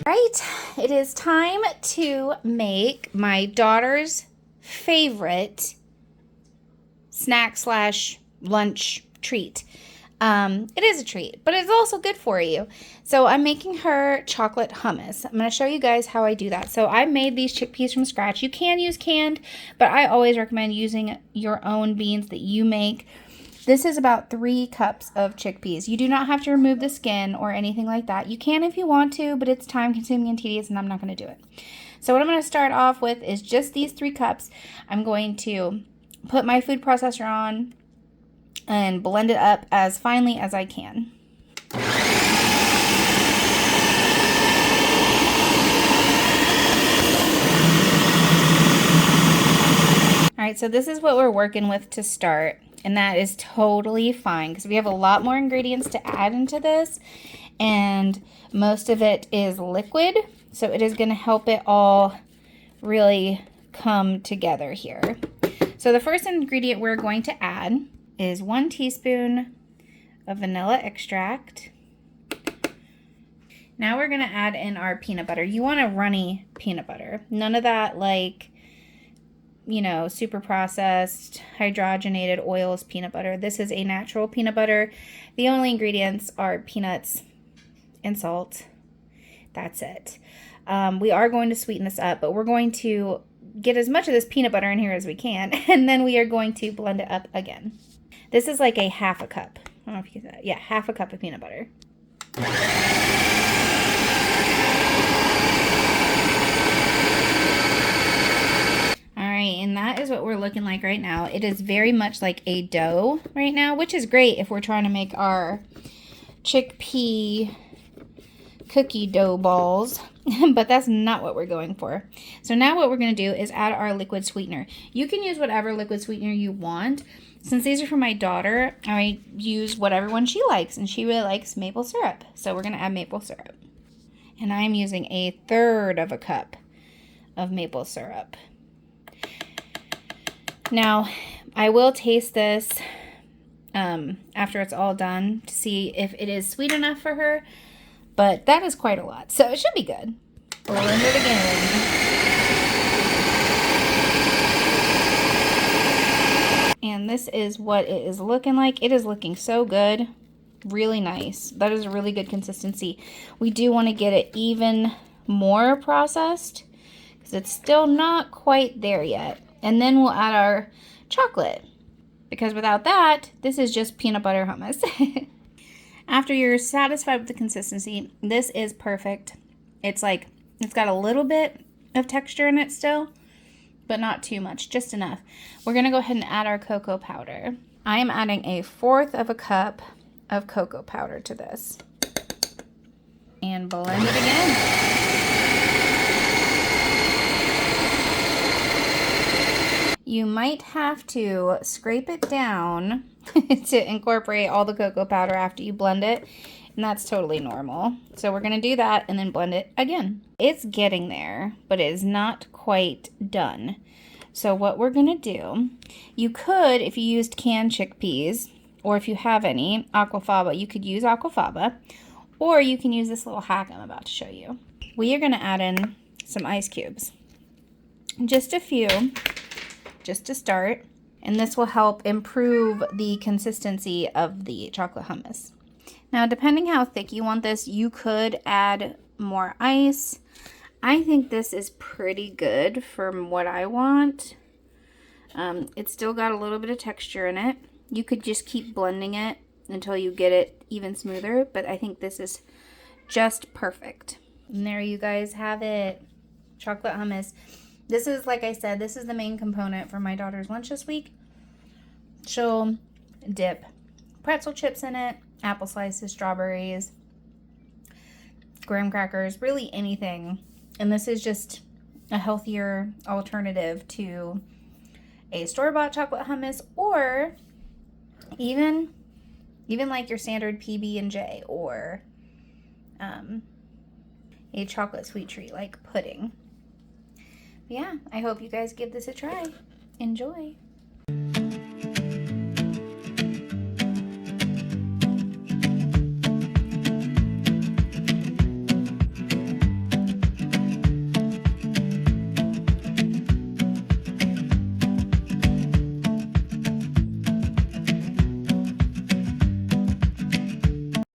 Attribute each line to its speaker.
Speaker 1: Right, it is time to make my daughter's favorite snack slash lunch treat. It is a treat, but it's also good for you. So I'm making her chocolate hummus. I'm going to show you guys how I do that. So I made these chickpeas from scratch. You can use canned, but I always recommend using your own beans that you make. This is about 3 cups of chickpeas. You do not have to remove the skin or anything like that. You can if you want to, but it's time consuming and tedious, and I'm not going to do it. So what I'm going to start off with is just these 3 cups. I'm going to put my food processor on and blend it up as finely as I can. All right, so this is what we're working with to start, and that is totally fine because we have a lot more ingredients to add into this, and most of it is liquid, so it is going to help it all really come together here. So the first ingredient we're going to add is 1 teaspoon of vanilla extract. Now we're going to add in our peanut butter. You want a runny peanut butter. None of that like, you know, super processed, hydrogenated oils peanut butter. This is a natural peanut butter. The only ingredients are peanuts and salt. That's it. We are going to sweeten this up, but we're going to get as much of this peanut butter in here as we can, and then we are going to blend it up again. This is like a half a cup. I don't know if you get that. Yeah, half a cup of peanut butter. All right, and that is what we're looking like right now. It is very much like a dough right now, which is great if we're trying to make our chickpea cookie dough balls, but that's not what we're going for. So now what we're going to do is add our liquid sweetener. You can use whatever liquid sweetener you want. Since these are for my daughter, I use whatever one she likes, and she really likes maple syrup. So we're going to add maple syrup. And I'm using 1/3 cup of maple syrup. Now, I will taste this after it's all done to see if it is sweet enough for her. But that is quite a lot, so it should be good. Blend it again. And this is what it is looking like. It is looking so good. Really nice. That is a really good consistency. We do want to get it even more processed because it's still not quite there yet. And then we'll add our chocolate, because without that, this is just peanut butter hummus. After you're satisfied with the consistency, this is perfect. It's like, it's got a little bit of texture in it still, but not too much, just enough. We're going to go ahead and add our cocoa powder. I am adding 1/4 cup of cocoa powder to this. And blend it again. You might have to scrape it down to incorporate all the cocoa powder after you blend it, and that's totally normal. So we're going to do that and then blend it again. It's getting there, but it is not quite done. So what we're going to do, you could, if you used canned chickpeas, or if you have any, aquafaba, you could use aquafaba, or you can use this little hack I'm about to show you. We are going to add in some ice cubes. Just a few, just to start. And this will help improve the consistency of the chocolate hummus. Now, depending how thick you want this, you could add more ice. I think this is pretty good for what I want. It's still got a little bit of texture in it. You could just keep blending it until you get it even smoother, but I think this is just perfect. And there you guys have it. Chocolate hummus. This is, like I said, this is the main component for my daughter's lunch this week. She'll dip pretzel chips in it, apple slices, strawberries, graham crackers, really anything. And this is just a healthier alternative to a store-bought chocolate hummus, or even like your standard PB&J, or a chocolate sweet treat like pudding. Yeah, I hope you guys give this a try. Enjoy.